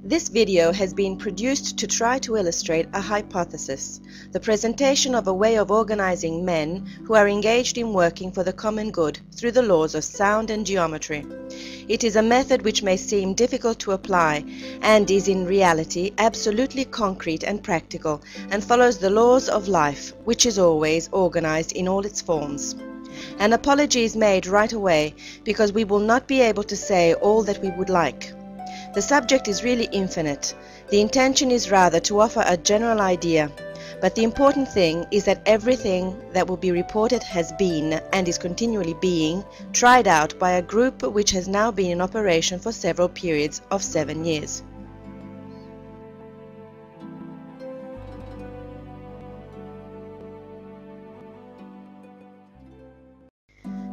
This video has been produced to try to illustrate a hypothesis, the presentation of a way of organizing men who are engaged in working for the common good through the laws of sound and geometry. It is a method which may seem difficult to apply and is in reality absolutely concrete and practical and follows the laws of life, which is always organized in all its forms. An apology is made right away because we will not be able to say all that we would like. The subject is really infinite. The intention is rather to offer a general idea, but the important thing is that everything that will be reported has been, and is continually being, tried out by a group which has now been in operation for several periods of 7 years.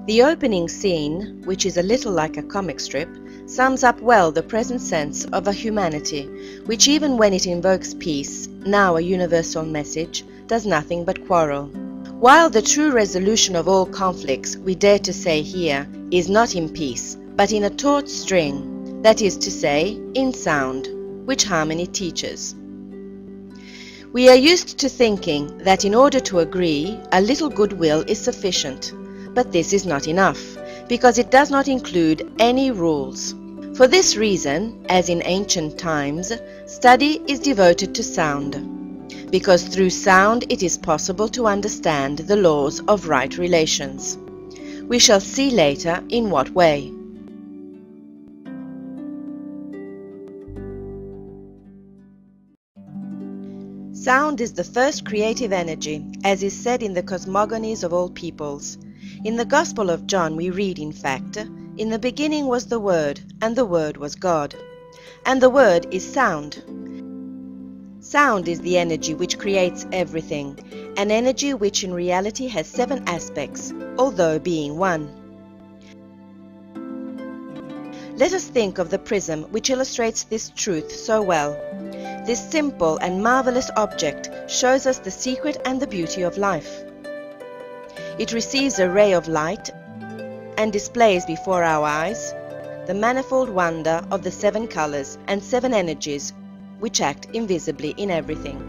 The opening scene, which is a little like a comic strip, sums up well the present sense of a humanity which, even when it invokes peace, now a universal message, does nothing but quarrel. While the true resolution of all conflicts, we dare to say here, is not in peace, but in a taut string, that is to say, in sound, which harmony teaches. We are used to thinking that in order to agree, a little goodwill is sufficient. But this is not enough, because it does not include any rules. For this reason, as in ancient times, study is devoted to sound, because through sound it is possible to understand the laws of right relations. We shall see later in what way. Sound is the first creative energy, as is said in the cosmogonies of all peoples. In the Gospel of John we read, in fact, "In the beginning was the Word, and the Word was God." And the Word is sound. Sound is the energy which creates everything, an energy which in reality has 7 aspects, although being one. Let us think of the prism which illustrates this truth so well. This simple and marvelous object shows us the secret and the beauty of life. It receives a ray of light and displays before our eyes the manifold wonder of the 7 colors and 7 energies which act invisibly in everything.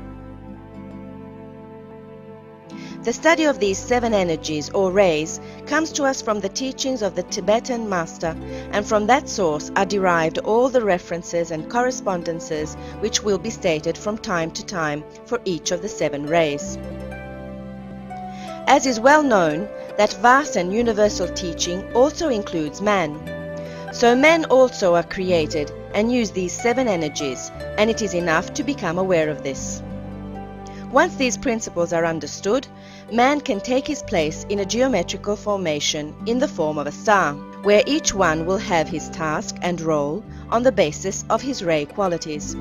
The study of these 7 energies or rays comes to us from the teachings of the Tibetan Master, and from that source are derived all the references and correspondences which will be stated from time to time for each of the 7 rays. As is well known, that vast and universal teaching also includes man. So men also are created and use these 7 energies, and it is enough to become aware of this. Once these principles are understood, man can take his place in a geometrical formation in the form of a star, where each one will have his task and role on the basis of his ray qualities.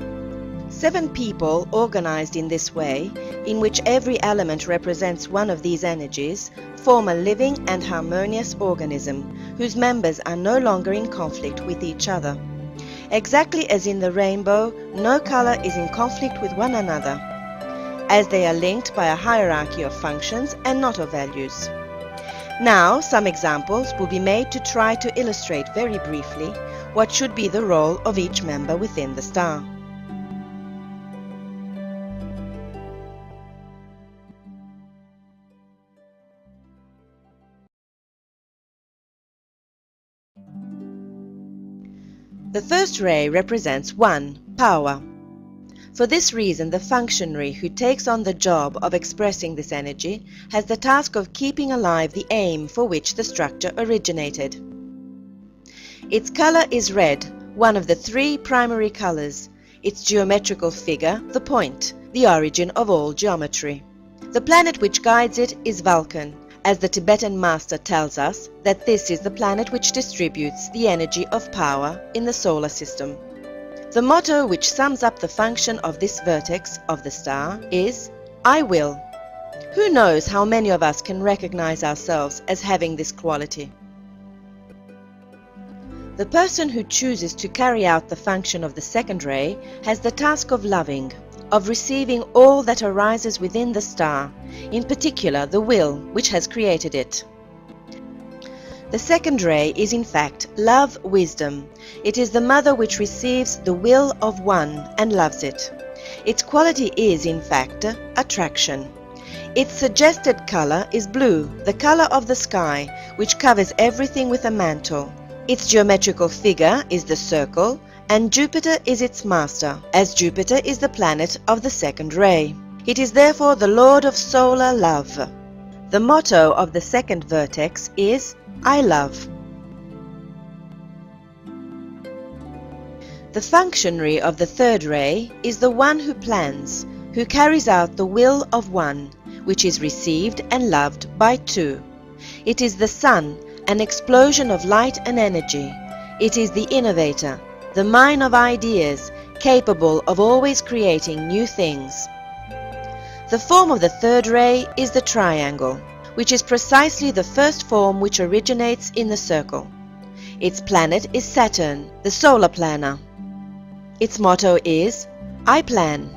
7 people organized in this way, in which every element represents one of these energies, form a living and harmonious organism, whose members are no longer in conflict with each other. Exactly as in the rainbow, no color is in conflict with one another, as they are linked by a hierarchy of functions and not of values. Now, some examples will be made to try to illustrate very briefly what should be the role of each member within the star. The first ray represents 1. Power. For this reason, the functionary who takes on the job of expressing this energy has the task of keeping alive the aim for which the structure originated. Its color is red, one of the 3 primary colors. Its geometrical figure, the point, the origin of all geometry. The planet which guides it is Vulcan, as the Tibetan Master tells us that this is the planet which distributes the energy of power in the solar system. The motto which sums up the function of this vertex of the star is, "I will." Who knows how many of us can recognize ourselves as having this quality? The person who chooses to carry out the function of the second ray has the task of loving, of receiving all that arises within the star, in particular the will which has created it. The second ray is in fact love wisdom. It is the mother which receives the will of one and loves it. Its quality is in fact attraction. Its suggested color is blue, the color of the sky, which covers everything with a mantle. Its geometrical figure is the circle, and Jupiter is its master, as Jupiter is the planet of the second ray. It is therefore the lord of solar love. The motto of the second vertex is I love. The functionary of the third ray is the one who plans, who carries out the will of one, which is received and loved by two. It is the sun, an explosion of light and energy. It is the innovator, the mine of ideas, capable of always creating new things. The form of the third ray is the triangle, which is precisely the first form which originates in the circle. Its planet is Saturn, the solar planner. Its motto is, I plan.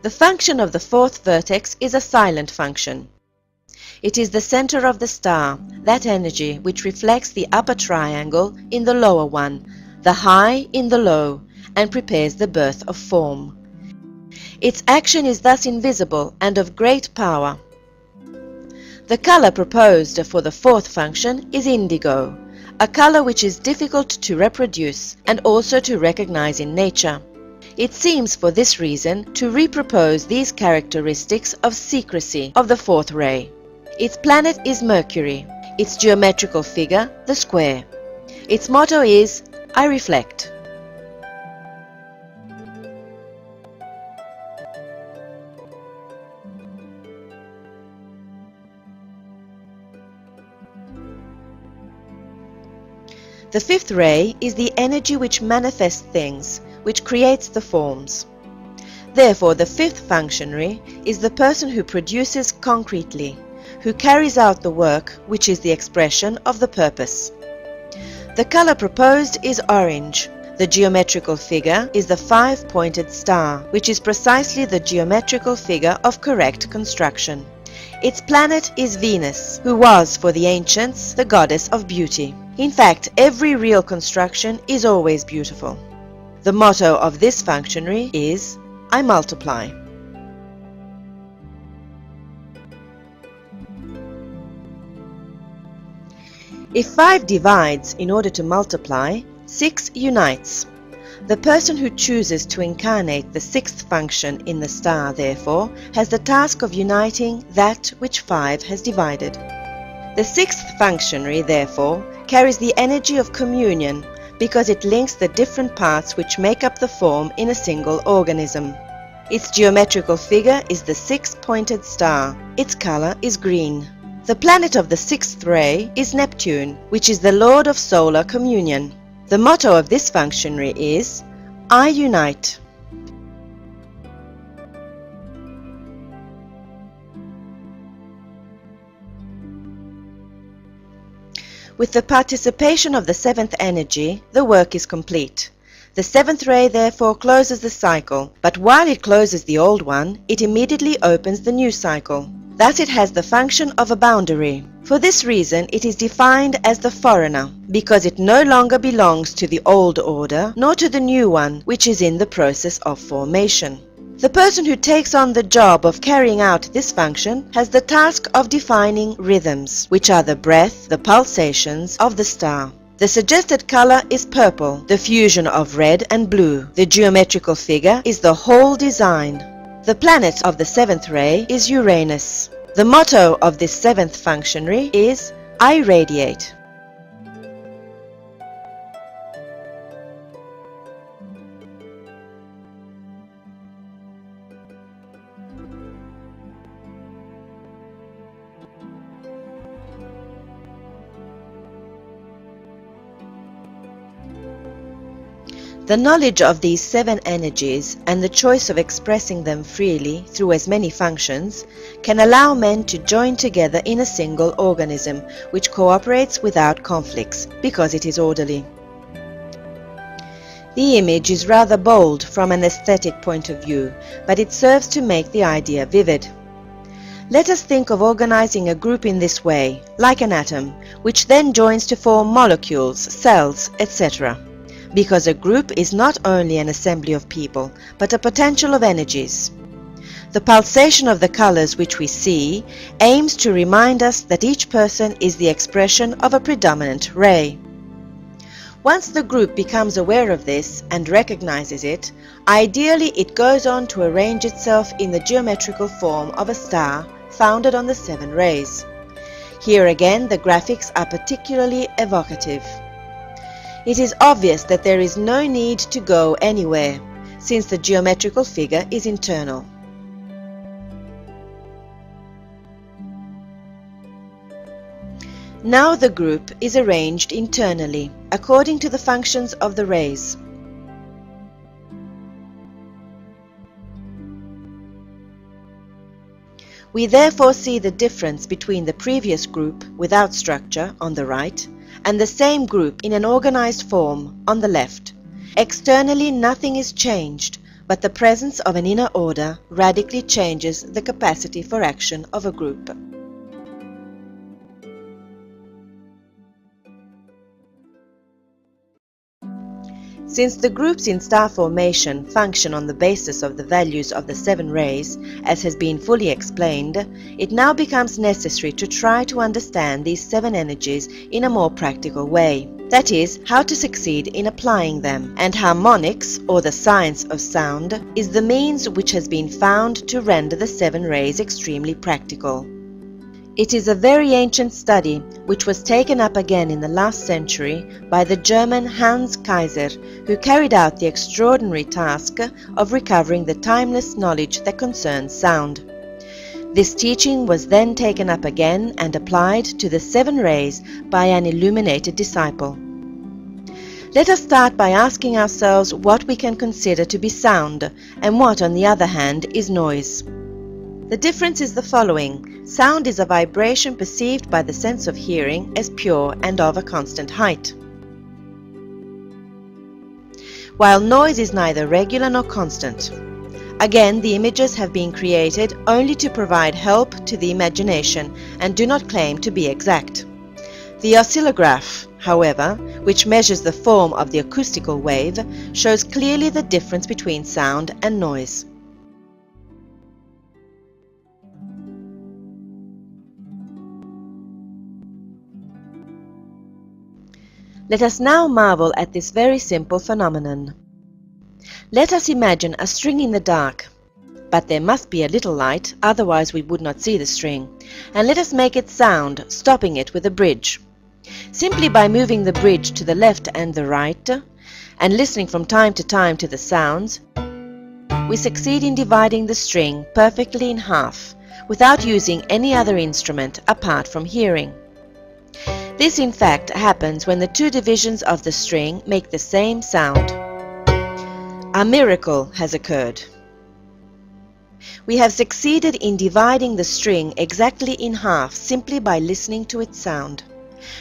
The function of the fourth vertex is a silent function. It is the center of the star, that energy which reflects the upper triangle in the lower one, the high in the low, and prepares the birth of form. Its action is thus invisible and of great power. The color proposed for the fourth function is indigo, a color which is difficult to reproduce and also to recognize in nature. It seems for this reason to repropose these characteristics of secrecy of the fourth ray. Its planet is Mercury, its geometrical figure the square. Its motto is, I reflect. The fifth ray is the energy which manifests things, which creates the forms. Therefore, the fifth functionary is the person who produces concretely, who carries out the work which is the expression of the purpose. The color proposed is orange. The geometrical figure is the five-pointed star, which is precisely the geometrical figure of correct construction. Its planet is Venus, who was for the ancients the goddess of beauty. In fact, every real construction is always beautiful. The motto of this functionary is, I multiply. If 5 divides in order to multiply, 6 unites. The person who chooses to incarnate the sixth function in the star, therefore, has the task of uniting that which 5 has divided. The sixth functionary, therefore, carries the energy of communion, because it links the different parts which make up the form in a single organism. Its geometrical figure is the six-pointed star. Its color is green. The planet of the sixth ray is Neptune, which is the lord of solar communion. The motto of this functionary is, I unite. With the participation of the seventh energy, the work is complete. The seventh ray therefore closes the cycle, but while it closes the old one, it immediately opens the new cycle. Thus it has the function of a boundary. For this reason it is defined as the foreigner, because it no longer belongs to the old order, nor to the new one, which is in the process of formation. The person who takes on the job of carrying out this function has the task of defining rhythms, which are the breath, the pulsations of the star. The suggested color is purple, the fusion of red and blue. The geometrical figure is the whole design. The planet of the seventh ray is Uranus. The motto of this seventh functionary is, I radiate. The knowledge of these 7 energies and the choice of expressing them freely through as many functions can allow men to join together in a single organism which cooperates without conflicts, because it is orderly. The image is rather bold from an aesthetic point of view, but it serves to make the idea vivid. Let us think of organizing a group in this way, like an atom, which then joins to form molecules, cells, etc. Because a group is not only an assembly of people, but a potential of energies. The pulsation of the colors which we see aims to remind us that each person is the expression of a predominant ray. Once the group becomes aware of this and recognizes it, ideally it goes on to arrange itself in the geometrical form of a star founded on the 7 rays. Here again the graphics are particularly evocative. It is obvious that there is no need to go anywhere, since the geometrical figure is internal. Now the group is arranged internally, according to the functions of the rays. We therefore see the difference between the previous group without structure on the right and the same group in an organized form on the left. Externally nothing is changed, but the presence of an inner order radically changes the capacity for action of a group. Since the groups in star formation function on the basis of the values of the 7 rays, as has been fully explained, it now becomes necessary to try to understand these 7 energies in a more practical way. That is, how to succeed in applying them. And harmonics, or the science of sound, is the means which has been found to render the 7 rays extremely practical. It is a very ancient study which was taken up again in the last century by the German Hans Kaiser, who carried out the extraordinary task of recovering the timeless knowledge that concerns sound. This teaching was then taken up again and applied to the 7 rays by an illuminated disciple. Let us start by asking ourselves what we can consider to be sound and what, on the other hand, is noise. The difference is the following. Sound is a vibration perceived by the sense of hearing as pure and of a constant height, while noise is neither regular nor constant. Again, the images have been created only to provide help to the imagination and do not claim to be exact. The oscillograph, however, which measures the form of the acoustical wave, shows clearly the difference between sound and noise. Let us now marvel at this very simple phenomenon. Let us imagine a string in the dark, but there must be a little light, otherwise we would not see the string, and let us make it sound, stopping it with a bridge. Simply by moving the bridge to the left and the right, and listening from time to time to the sounds, we succeed in dividing the string perfectly in half, without using any other instrument apart from hearing. This in fact happens when the 2 divisions of the string make the same sound. A miracle has occurred. We have succeeded in dividing the string exactly in half simply by listening to its sound.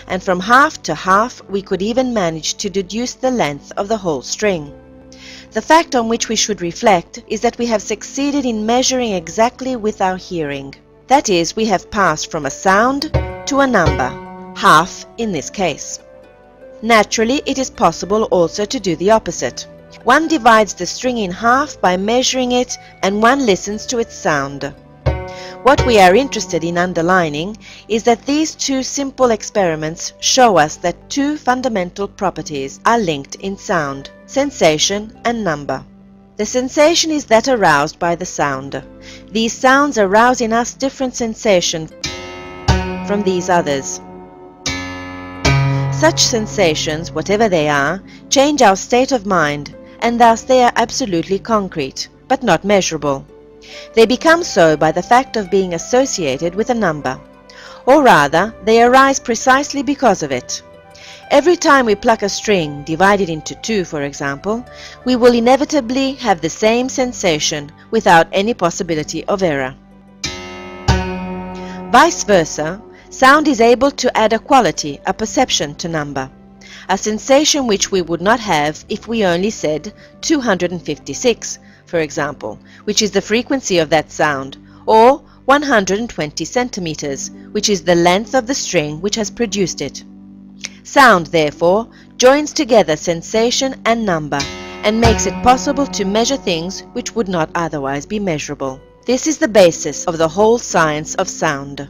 And from half to half we could even manage to deduce the length of the whole string. The fact on which we should reflect is that we have succeeded in measuring exactly with our hearing. That is, we have passed from a sound to a number. Half in this case. Naturally, it is possible also to do the opposite. One divides the string in half by measuring it and one listens to its sound. What we are interested in underlining is that these 2 simple experiments show us that 2 fundamental properties are linked in sound: sensation and number. The sensation is that aroused by the sound. These sounds arouse in us different sensations from these others. Such sensations, whatever they are, change our state of mind, and thus they are absolutely concrete, but not measurable. They become so by the fact of being associated with a number, or rather, they arise precisely because of it. Every time we pluck a string, divided into 2 for example, we will inevitably have the same sensation without any possibility of error. Vice versa, sound is able to add a quality, a perception to number. a sensation which we would not have if we only said 256, for example, which is the frequency of that sound, or 120 centimeters, which is the length of the string which has produced it. Sound, therefore, joins together sensation and number, and makes it possible to measure things which would not otherwise be measurable. This is the basis of the whole science of sound.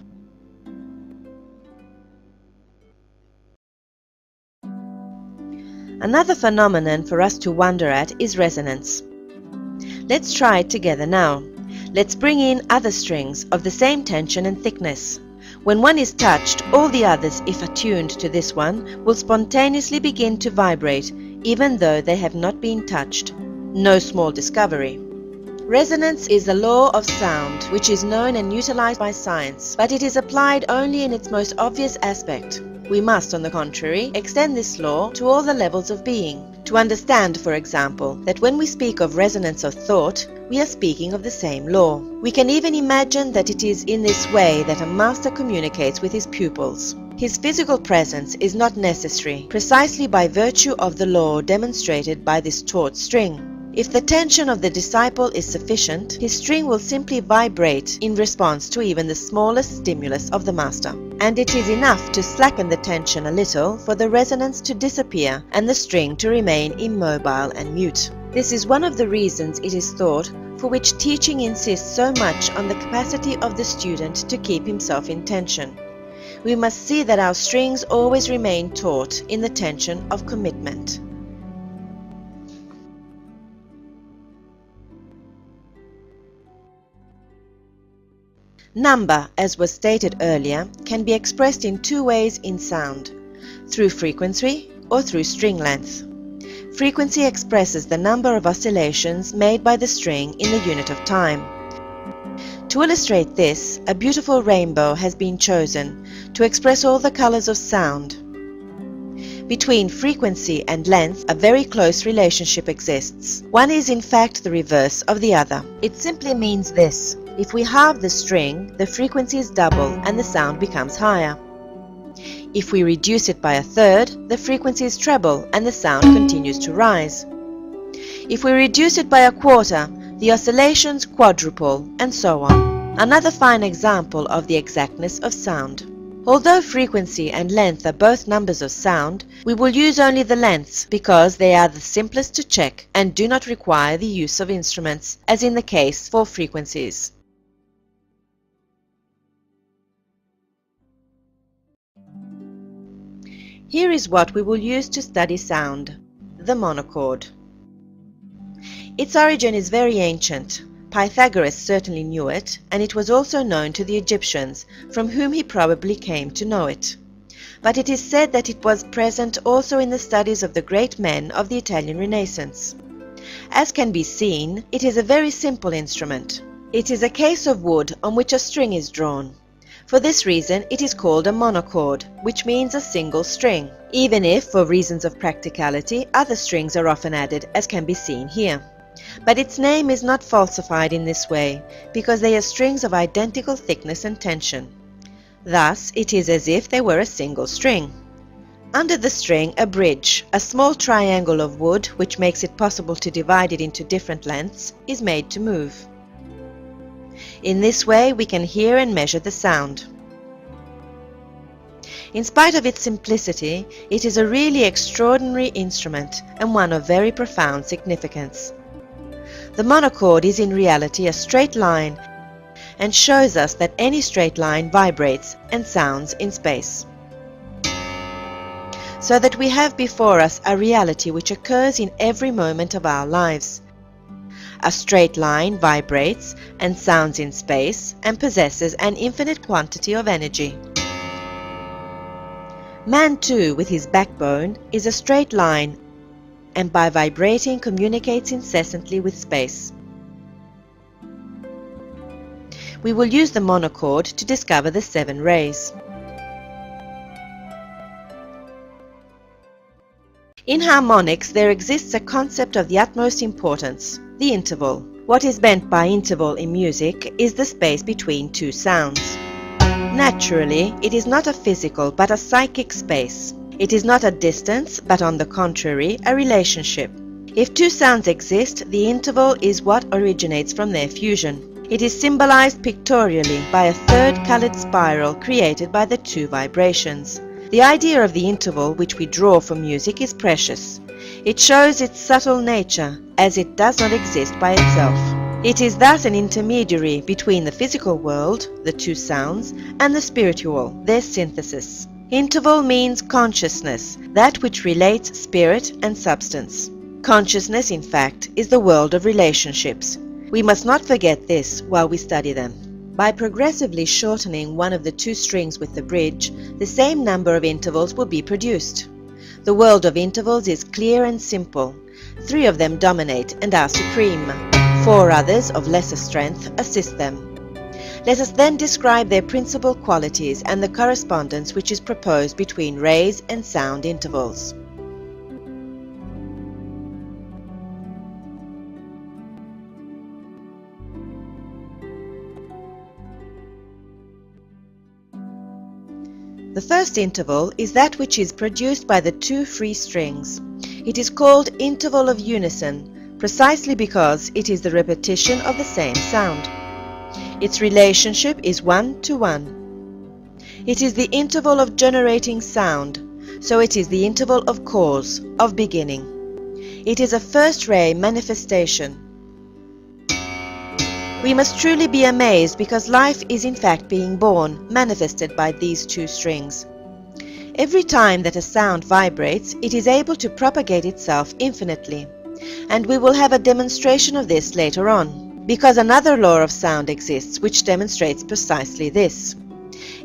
Another phenomenon for us to wonder at is resonance. Let's try it together now. Let's bring in other strings of the same tension and thickness. When one is touched, all the others, if attuned to this one, will spontaneously begin to vibrate, even though they have not been touched. No small discovery. Resonance is a law of sound, which is known and utilized by science, but it is applied only in its most obvious aspect. We must, on the contrary, extend this law to all the levels of being, to understand, for example, that when we speak of resonance of thought, we are speaking of the same law. We can even imagine that it is in this way that a master communicates with his pupils. His physical presence is not necessary, precisely by virtue of the law demonstrated by this taut string. If the tension of the disciple is sufficient, his string will simply vibrate in response to even the smallest stimulus of the master. And it is enough to slacken the tension a little for the resonance to disappear and the string to remain immobile and mute. This is one of the reasons, it is thought, for which teaching insists so much on the capacity of the student to keep himself in tension. We must see that our strings always remain taut in the tension of commitment. Number, as was stated earlier, can be expressed in two ways in sound, through frequency or through string length. Frequency expresses the number of oscillations made by the string in the unit of time. To illustrate this, a beautiful rainbow has been chosen to express all the colors of sound. Between frequency and length, a very close relationship exists. One is in fact the reverse of the other. It simply means this: if we halve the string, the frequency is double and the sound becomes higher. If we reduce it by a third, the frequency is treble and the sound continues to rise. If we reduce it by a quarter, the oscillations quadruple, and so on. Another fine example of the exactness of sound. Although frequency and length are both numbers of sound, we will use only the lengths because they are the simplest to check and do not require the use of instruments, as in the case for frequencies. Here is what we will use to study sound: the monochord. Its origin is very ancient. Pythagoras certainly knew it, and it was also known to the Egyptians, from whom he probably came to know it. But it is said that it was present also in the studies of the great men of the Italian Renaissance. As can be seen, it is a very simple instrument. It is a case of wood on which a string is drawn. For this reason, it is called a monochord, which means a single string, even if, for reasons of practicality, other strings are often added, as can be seen here. But its name is not falsified in this way, because they are strings of identical thickness and tension. Thus, it is as if they were a single string. Under the string, a bridge, a small triangle of wood, which makes it possible to divide it into different lengths, is made to move. In this way, we can hear and measure the sound. In spite of its simplicity, it is a really extraordinary instrument and one of very profound significance. The monochord is in reality a straight line and shows us that any straight line vibrates and sounds in space. So that we have before us a reality which occurs in every moment of our lives. A straight line vibrates and sounds in space and possesses an infinite quantity of energy. Man too, with his backbone, is a straight line and by vibrating communicates incessantly with space. We will use the monochord to discover the 7 rays. In harmonics, there exists a concept of the utmost importance, the interval. What is meant by interval in music is the space between two sounds. Naturally, it is not a physical but a psychic space. It is not a distance, but on the contrary, a relationship. If two sounds exist, the interval is what originates from their fusion. It is symbolized pictorially by a third colored spiral created by the two vibrations. The idea of the interval which we draw from music is precious. It shows its subtle nature, as it does not exist by itself. It is thus an intermediary between the physical world, the two sounds, and the spiritual, their synthesis. Interval means consciousness, that which relates spirit and substance. Consciousness, in fact, is the world of relationships. We must not forget this while we study them. By progressively shortening one of the two strings with the bridge, the same number of intervals will be produced. The world of intervals is clear and simple. 3 of them dominate and are supreme. 4 others, of lesser strength, assist them. Let us then describe their principal qualities and the correspondence which is proposed between rays and sound intervals. The first interval is that which is produced by the 2 free strings. It is called interval of unison, precisely because it is the repetition of the same sound. Its relationship is 1 to 1. It is the interval of generating sound, so it is the interval of cause, of beginning. It is a first ray manifestation. We must truly be amazed because life is in fact being born, manifested by these 2 strings. Every time that a sound vibrates, it is able to propagate itself infinitely, and we will have a demonstration of this later on, because another law of sound exists which demonstrates precisely this.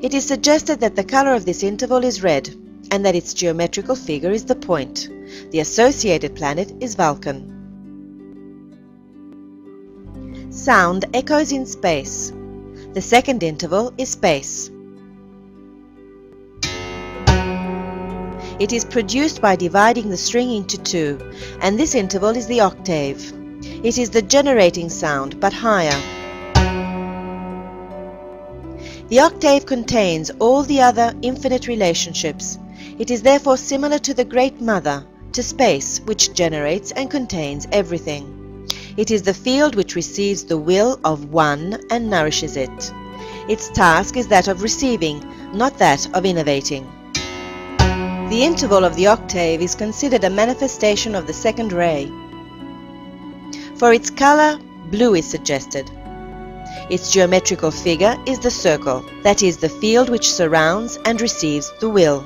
It is suggested that the color of this interval is red, and that its geometrical figure is the point. The associated planet is Vulcan. Sound echoes in space. The second interval is space. It is produced by dividing the string into 2, and this interval is the octave. It is the generating sound, but higher. The octave contains all the other infinite relationships. It is therefore similar to the Great Mother, to space, which generates and contains everything. It is the field which receives the will of one and nourishes it. Its task is that of receiving, not that of innovating. The interval of the octave is considered a manifestation of the second ray. For its color, blue is suggested. Its geometrical figure is the circle, that is the field which surrounds and receives the will,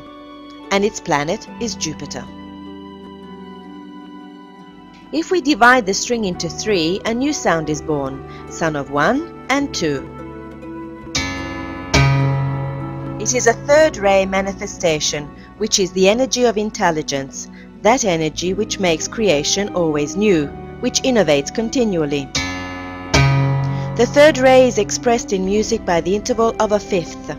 and its planet is Jupiter. If we divide the string into 3, a new sound is born, son of 1 and 2. It is a third ray manifestation, which is the energy of intelligence, that energy which makes creation always new, which innovates continually. The third ray is expressed in music by the interval of a fifth.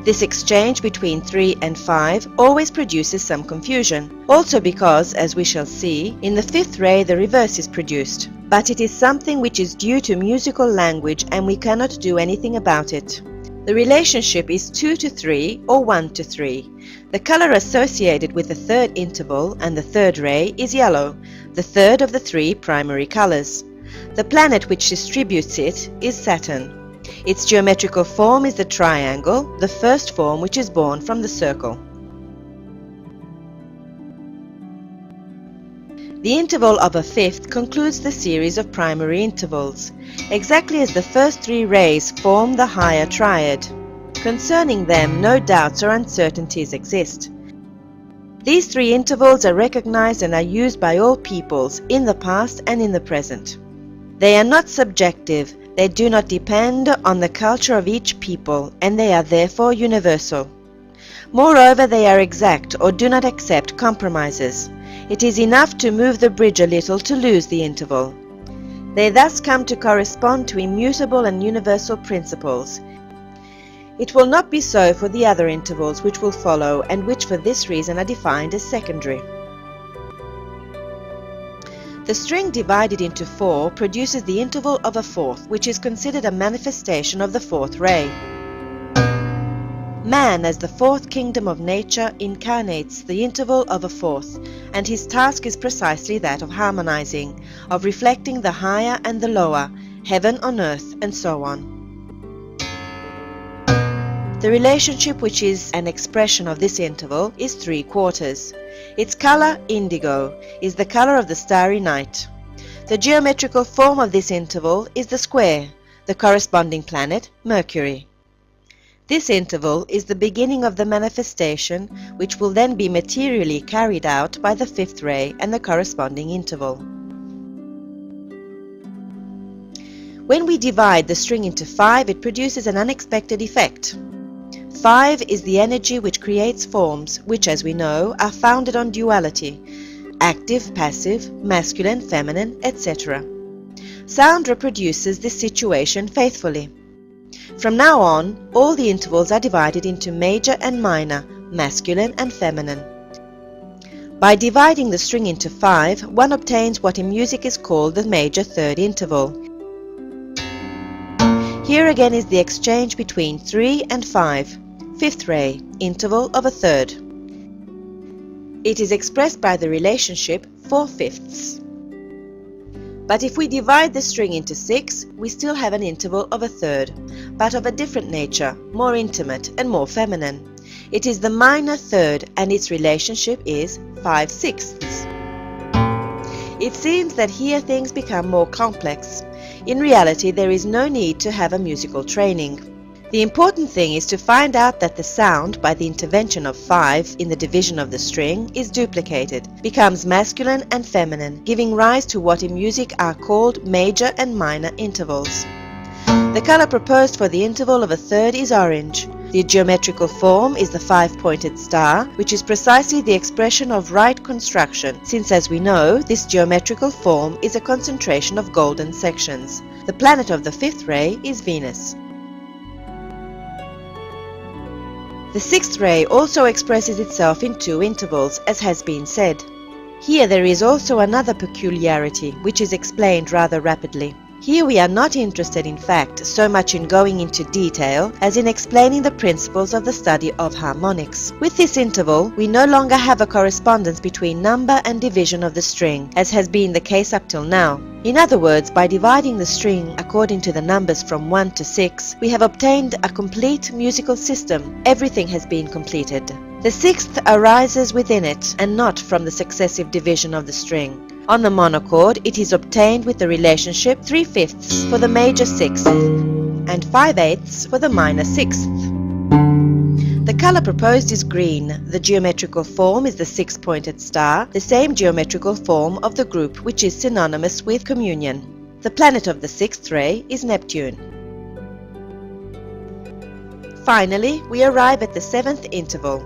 This exchange between 3 and 5 always produces some confusion, also because, as we shall see, in the fifth ray the reverse is produced. But it is something which is due to musical language and we cannot do anything about it. The relationship is 2 to 3 or 1 to 3. The color associated with the third interval and the third ray is yellow, the third of the 3 primary colors. The planet which distributes it is Saturn. Its geometrical form is the triangle, the first form which is born from the circle. The interval of a fifth concludes the series of primary intervals, exactly as the first 3 rays form the higher triad. Concerning them, no doubts or uncertainties exist. These 3 intervals are recognized and are used by all peoples in the past and in the present. They are not subjective. They do not depend on the culture of each people, and they are therefore universal. Moreover, they are exact or do not accept compromises. It is enough to move the bridge a little to lose the interval. They thus come to correspond to immutable and universal principles. It will not be so for the other intervals which will follow and which for this reason are defined as secondary. The string divided into 4 produces the interval of a fourth, which is considered a manifestation of the fourth ray. Man, as the fourth kingdom of nature, incarnates the interval of a fourth, and his task is precisely that of harmonizing, of reflecting the higher and the lower, heaven on earth, and so on. The relationship, which is an expression of this interval, is 3/4. Its color, indigo, is the color of the starry night. The geometrical form of this interval is the square, the corresponding planet, Mercury. This interval is the beginning of the manifestation, which will then be materially carried out by the fifth ray and the corresponding interval. When we divide the string into 5, it produces an unexpected effect. 5 is the energy which creates forms, which, as we know, are founded on duality: active, passive, masculine, feminine, etc. Sound reproduces this situation faithfully. From now on, all the intervals are divided into major and minor, masculine and feminine. By dividing the string into 5, one obtains what in music is called the major third interval. Here again is the exchange between 3 and 5, fifth ray, interval of a third. It is expressed by the relationship 4/5. But if we divide the string into 6, we still have an interval of a third, but of a different nature, more intimate and more feminine. It is the minor third, and its relationship is 5/6. It seems that here things become more complex. In reality, there is no need to have a musical training. The important thing is to find out that the sound, by the intervention of 5 in the division of the string, is duplicated, becomes masculine and feminine, giving rise to what in music are called major and minor intervals. The color proposed for the interval of a third is orange. The geometrical form is the 5-pointed star, which is precisely the expression of right construction, since, as we know, this geometrical form is a concentration of golden sections. The planet of the fifth ray is Venus. The sixth ray also expresses itself in 2 intervals, as has been said. Here there is also another peculiarity, which is explained rather rapidly. Here we are not interested, in fact, so much in going into detail as in explaining the principles of the study of harmonics. With this interval, we no longer have a correspondence between number and division of the string, as has been the case up till now. In other words, by dividing the string according to the numbers from 1 to 6, we have obtained a complete musical system. Everything has been completed. The sixth arises within it, and not from the successive division of the string. On the monochord, it is obtained with the relationship 3/5 for the major sixth and 5/8 for the minor sixth. The color proposed is green. The geometrical form is the 6-pointed star, the same geometrical form of the group which is synonymous with communion. The planet of the sixth ray is Neptune. Finally, we arrive at the 7th interval.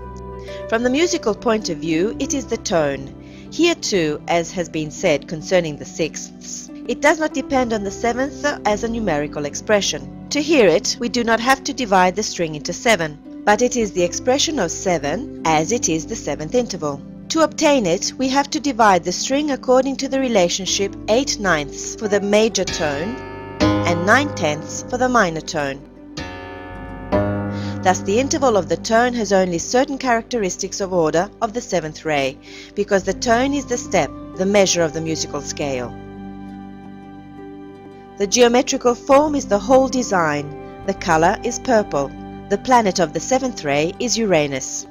From the musical point of view, it is the tone. Here too, as has been said concerning the sixths, it does not depend on the 7th as a numerical expression. To hear it, we do not have to divide the string into 7, but it is the expression of 7 as it is the 7th interval. To obtain it, we have to divide the string according to the relationship 8/9 for the major tone and 9/10 for the minor tone. Thus the interval of the tone has only certain characteristics of order of the 7th ray, because the tone is the step, the measure of the musical scale. The geometrical form is the whole design. The color is purple. The planet of the 7th ray is Uranus.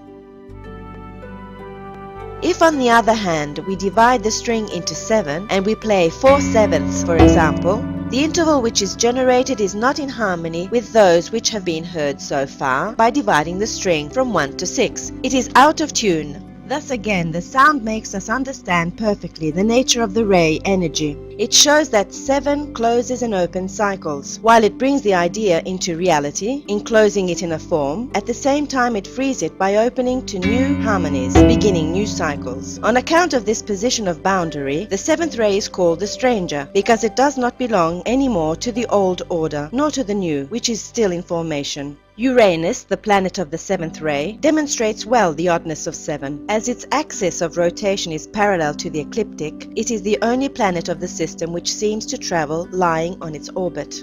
If, on the other hand, we divide the string into 7 and we play 4/7, for example, the interval which is generated is not in harmony with those which have been heard so far by dividing the string from 1 to 6. It is out of tune. Thus again, the sound makes us understand perfectly the nature of the ray energy. It shows that 7 closes and opens cycles, while it brings the idea into reality, enclosing it in a form. At the same time, it frees it by opening to new harmonies, beginning new cycles. On account of this position of boundary, the 7th ray is called the stranger, because it does not belong anymore to the old order, nor to the new, which is still in formation. Uranus, the planet of the 7th ray, demonstrates well the oddness of 7. As its axis of rotation is parallel to the ecliptic, it is the only planet of the system which seems to travel lying on its orbit.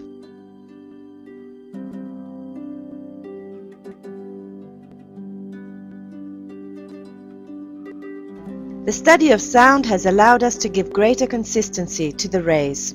The study of sound has allowed us to give greater consistency to the rays.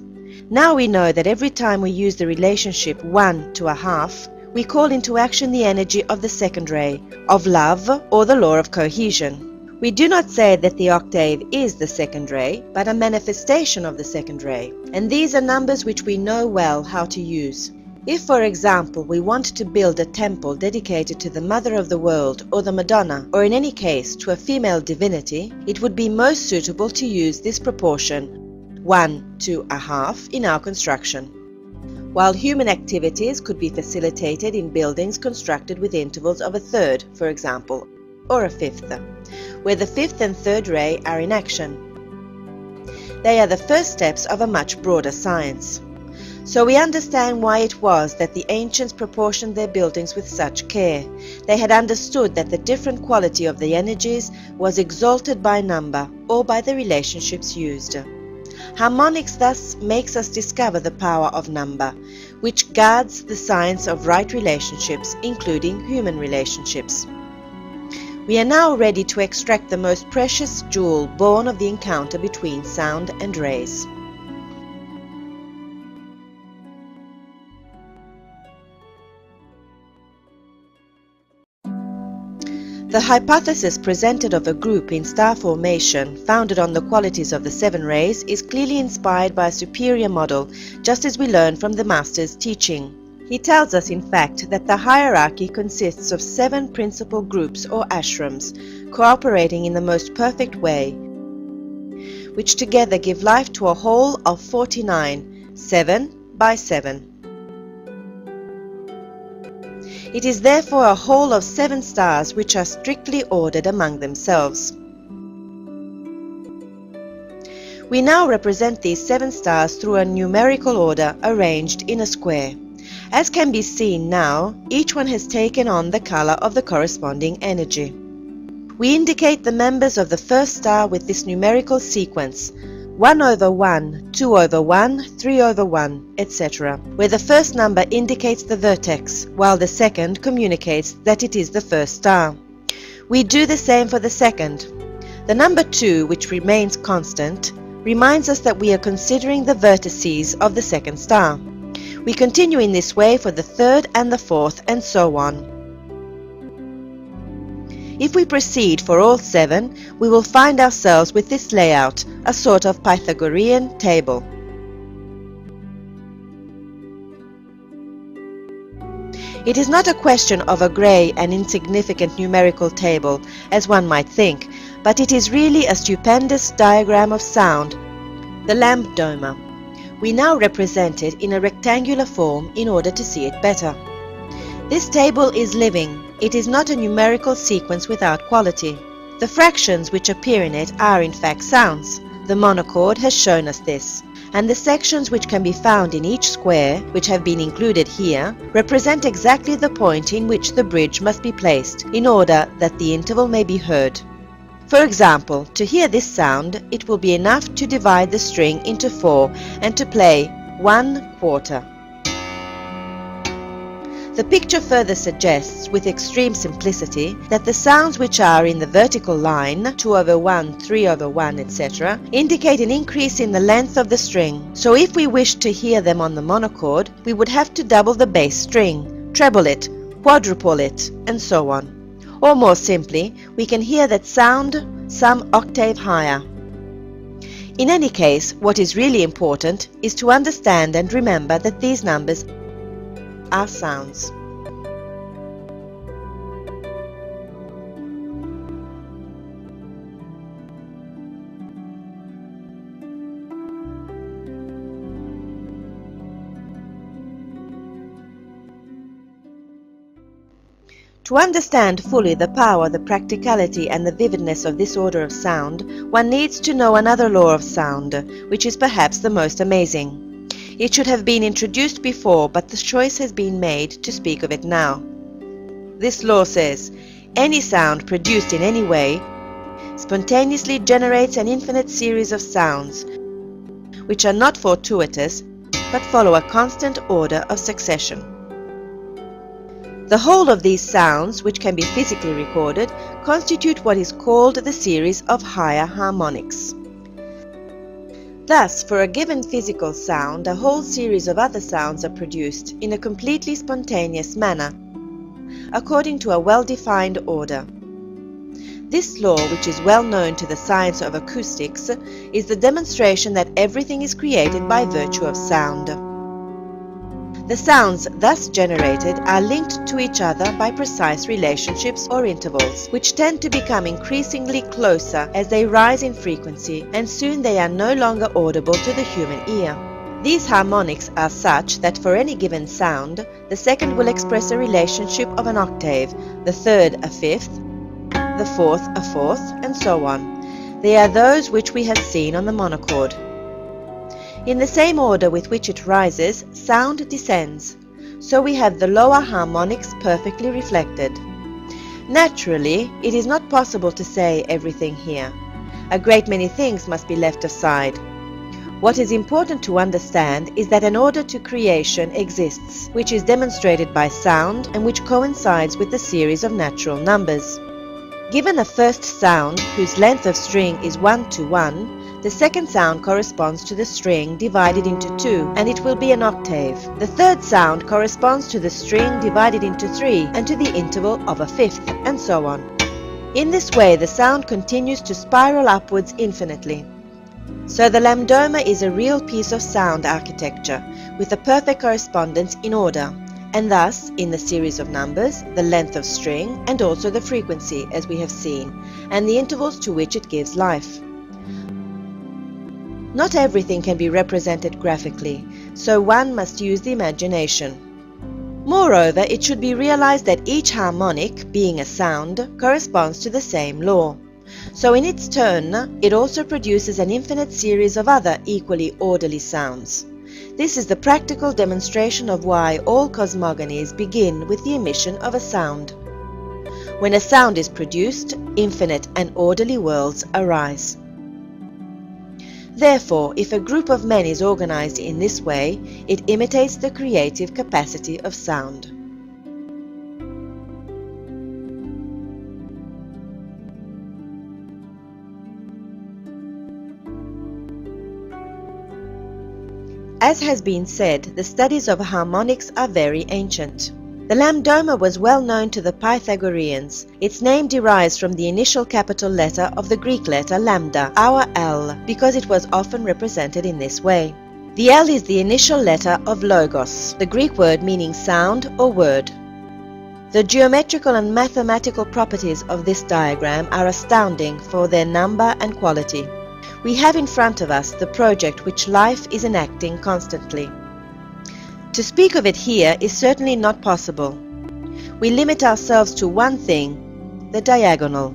Now we know that every time we use the relationship 1 to a half, we call into action the energy of the second ray, of love, or the law of cohesion. We do not say that the octave is the second ray, but a manifestation of the second ray, and these are numbers which we know well how to use. If, for example, we want to build a temple dedicated to the Mother of the World or the Madonna, or in any case to a female divinity, it would be most suitable to use this proportion, 1 to a half, in our construction. While human activities could be facilitated in buildings constructed with intervals of a third, for example, or a fifth, where the fifth and third ray are in action. They are the first steps of a much broader science. So we understand why it was that the ancients proportioned their buildings with such care. They had understood that the different quality of the energies was exalted by number or by the relationships used. Harmonics thus makes us discover the power of number, which guards the science of right relationships, including human relationships. We are now ready to extract the most precious jewel born of the encounter between sound and rays. The hypothesis presented of a group in star formation founded on the qualities of the 7 rays is clearly inspired by a superior model, just as we learn from the Master's teaching. He tells us, in fact, that the hierarchy consists of 7 principal groups or ashrams, cooperating in the most perfect way, which together give life to a whole of 49, 7 by 7. It is therefore a whole of 7 stars which are strictly ordered among themselves. We now represent these 7 stars through a numerical order arranged in a square. As can be seen now, each one has taken on the color of the corresponding energy. We indicate the members of the first star with this numerical sequence, 1 over 1, 2 over 1, 3 over 1, etc., where the first number indicates the vertex, while the second communicates that it is the first star. We do the same for the second. The number 2, which remains constant, reminds us that we are considering the vertices of the second star. We continue in this way for the third and the fourth, and so on. If we proceed for all 7, we will find ourselves with this layout, a sort of Pythagorean table. It is not a question of a grey and insignificant numerical table, as one might think, but it is really a stupendous diagram of sound, the Lambdoma. We now represent it in a rectangular form in order to see it better. This table is living. It is not a numerical sequence without quality. The fractions which appear in it are in fact sounds. The Monochord has shown us this. And the sections which can be found in each square, which have been included here, represent exactly the point in which the bridge must be placed in order that the interval may be heard. For example, to hear this sound, it will be enough to divide the string into 4 and to play 1/4. The picture further suggests, with extreme simplicity, that the sounds which are in the vertical line, 2 over 1, 3 over 1, etc., indicate an increase in the length of the string. So if we wish to hear them on the monochord, we would have to double the bass string, treble it, quadruple it, and so on. Or more simply, we can hear that sound some octave higher. In any case, what is really important is to understand and remember that these numbers are sounds. To understand fully the power, the practicality and the vividness of this order of sound, one needs to know another law of sound, which is perhaps the most amazing. It should have been introduced before, but the choice has been made to speak of it now. This law says, any sound produced in any way spontaneously generates an infinite series of sounds, which are not fortuitous, but follow a constant order of succession. The whole of these sounds, which can be physically recorded, constitute what is called the series of higher harmonics. Thus, for a given physical sound, a whole series of other sounds are produced in a completely spontaneous manner, according to a well-defined order. This law, which is well known to the science of acoustics, is the demonstration that everything is created by virtue of sound. The sounds thus generated are linked to each other by precise relationships or intervals, which tend to become increasingly closer as they rise in frequency, and soon they are no longer audible to the human ear. These harmonics are such that for any given sound, the second will express a relationship of an octave, the third a fifth, the fourth a fourth, and so on. They are those which we have seen on the monochord. In the same order with which it rises, sound descends, so we have the lower harmonics perfectly reflected. Naturally, it is not possible to say everything here. A great many things must be left aside. What is important to understand is that an order to creation exists, which is demonstrated by sound and which coincides with the series of natural numbers. Given a first sound whose length of string is 1 to 1, the second sound corresponds to the string divided into 2, and it will be an octave. The third sound corresponds to the string divided into 3 and to the interval of a fifth, and so on. In this way, the sound continues to spiral upwards infinitely. So the Lambdoma is a real piece of sound architecture, with a perfect correspondence in order, and thus, in the series of numbers, the length of string, and also the frequency, as we have seen, and the intervals to which it gives life. Not everything can be represented graphically, so one must use the imagination. Moreover, it should be realized that each harmonic, being a sound, corresponds to the same law. So in its turn, it also produces an infinite series of other equally orderly sounds. This is the practical demonstration of why all cosmogonies begin with the emission of a sound. When a sound is produced, infinite and orderly worlds arise. Therefore, if a group of men is organized in this way, it imitates the creative capacity of sound. As has been said, the studies of harmonics are very ancient. The Lambdoma was well known to the Pythagoreans. Its name derives from the initial capital letter of the Greek letter lambda, our L, because it was often represented in this way. The L is the initial letter of logos, the Greek word meaning sound or word. The geometrical and mathematical properties of this diagram are astounding for their number and quality. We have in front of us the project which life is enacting constantly. To speak of it here is certainly not possible. We limit ourselves to one thing, the diagonal.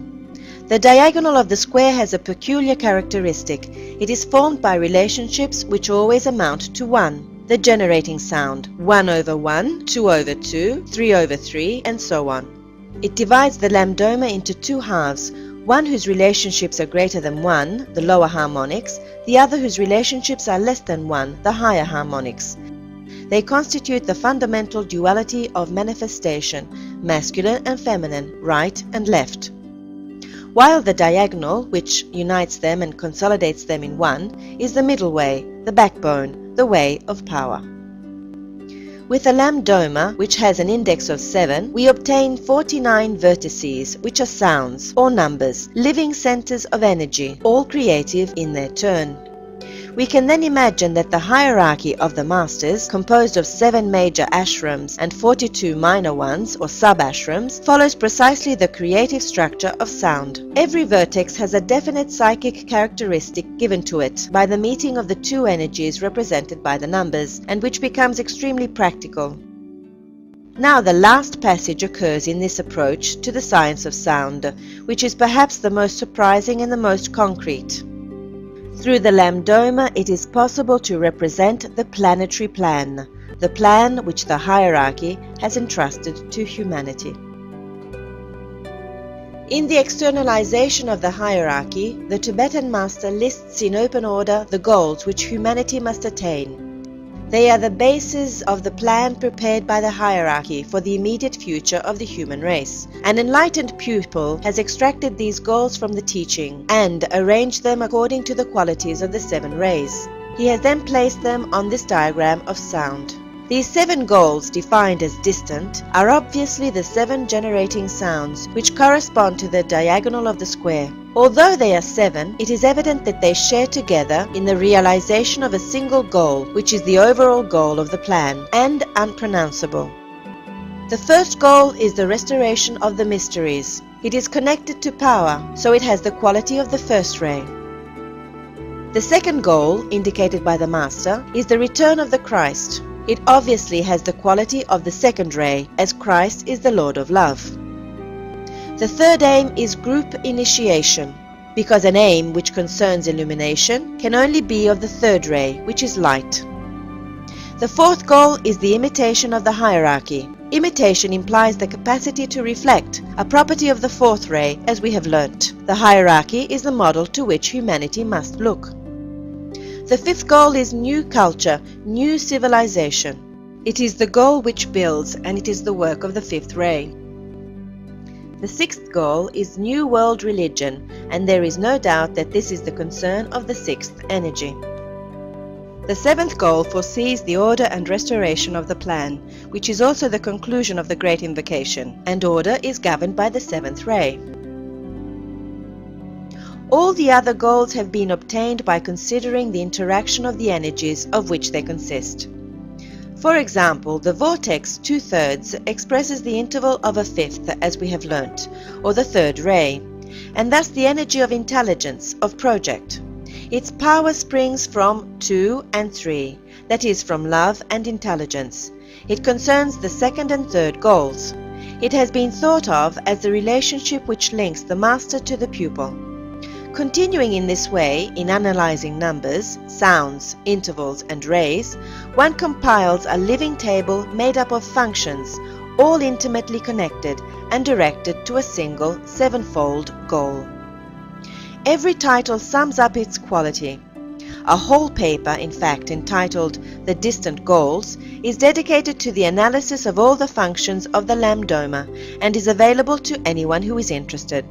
The diagonal of the square has a peculiar characteristic. It is formed by relationships which always amount to 1. The generating sound, 1 over 1, 2 over 2, 3 over 3, and so on. It divides the Lambdoma into two halves, one whose relationships are greater than 1, the lower harmonics, the other whose relationships are less than 1, the higher harmonics. They constitute the fundamental duality of manifestation, masculine and feminine, right and left. While the diagonal, which unites them and consolidates them in one, is the middle way, the backbone, the way of power. With a Lambdoma, which has an index of 7, we obtain 49 vertices, which are sounds, or numbers, living centers of energy, all creative in their turn. We can then imagine that the hierarchy of the masters, composed of 7 major ashrams and 42 minor ones, or sub-ashrams, follows precisely the creative structure of sound. Every vertex has a definite psychic characteristic given to it by the meeting of the two energies represented by the numbers, and which becomes extremely practical. Now the last passage occurs in this approach to the science of sound, which is perhaps the most surprising and the most concrete. Through the Lambdoma, it is possible to represent the planetary plan, the plan which the hierarchy has entrusted to humanity. In the externalization of the hierarchy, the Tibetan Master lists in open order the goals which humanity must attain. They are the basis of the plan prepared by the hierarchy for the immediate future of the human race. An enlightened pupil has extracted these goals from the teaching and arranged them according to the qualities of the 7 rays. He has then placed them on this diagram of sound. These 7 goals, defined as distant, are obviously the 7 generating sounds which correspond to the diagonal of the square. Although they are 7, it is evident that they share together in the realization of a single goal, which is the overall goal of the plan, and unpronounceable. The first goal is the restoration of the mysteries. It is connected to power, so it has the quality of the first ray. The second goal, indicated by the Master, is the return of the Christ. It obviously has the quality of the second ray, as Christ is the Lord of love. The third aim is group initiation, because an aim which concerns illumination can only be of the third ray, which is light. The fourth goal is the imitation of the hierarchy. Imitation implies the capacity to reflect, a property of the fourth ray, as we have learnt. The hierarchy is the model to which humanity must look. The fifth goal is new culture, new civilization. It is the goal which builds, and it is the work of the fifth ray. The sixth goal is new world religion, and there is no doubt that this is the concern of the sixth energy. The seventh goal foresees the order and restoration of the plan, which is also the conclusion of the Great Invocation, and order is governed by the seventh ray. All the other goals have been obtained by considering the interaction of the energies of which they consist. For example, the vortex 2/3 expresses the interval of a fifth, as we have learnt, or the third ray, and thus the energy of intelligence, of project. Its power springs from 2 and 3, that is, from love and intelligence. It concerns the second and third goals. It has been thought of as the relationship which links the master to the pupil. Continuing in this way, in analyzing numbers, sounds, intervals, and rays, one compiles a living table made up of functions, all intimately connected and directed to a single sevenfold goal. Every title sums up its quality. A whole paper, in fact, entitled The Distant Goals, is dedicated to the analysis of all the functions of the Lambdoma and is available to anyone who is interested.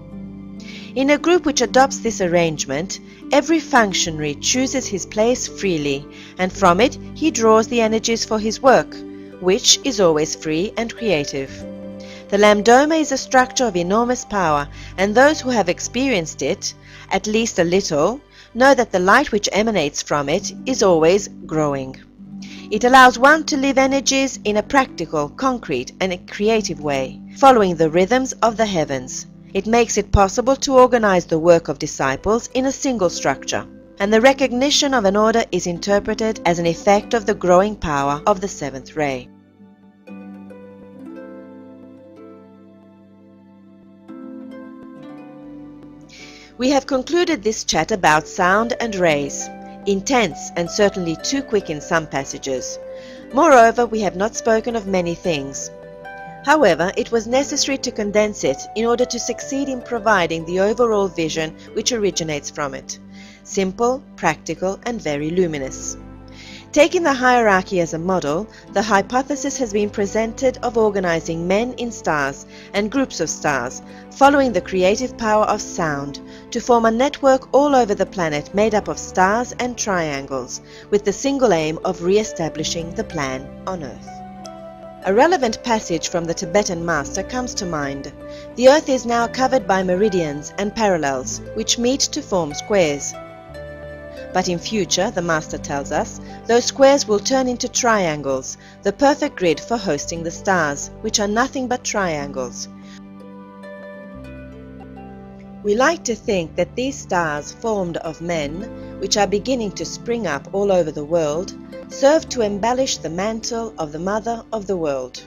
In a group which adopts this arrangement, every functionary chooses his place freely, and from it he draws the energies for his work, which is always free and creative. The Lambdoma is a structure of enormous power, and those who have experienced it, at least a little, know that the light which emanates from it is always growing. It allows one to live energies in a practical, concrete, and a creative way, following the rhythms of the heavens. It makes it possible to organize the work of disciples in a single structure, and the recognition of an order is interpreted as an effect of the growing power of the seventh ray. We have concluded this chat about sound and rays, intense and certainly too quick in some passages. Moreover, we have not spoken of many things. However, it was necessary to condense it in order to succeed in providing the overall vision which originates from it, simple, practical, and very luminous. Taking the hierarchy as a model, the hypothesis has been presented of organizing men in stars and groups of stars, following the creative power of sound, to form a network all over the planet made up of stars and triangles, with the single aim of re-establishing the plan on Earth. A relevant passage from the Tibetan Master comes to mind. The Earth is now covered by meridians and parallels, which meet to form squares. But in future, the Master tells us, those squares will turn into triangles, the perfect grid for hosting the stars, which are nothing but triangles. We like to think that these stars formed of men, which are beginning to spring up all over the world, serve to embellish the mantle of the Mother of the world.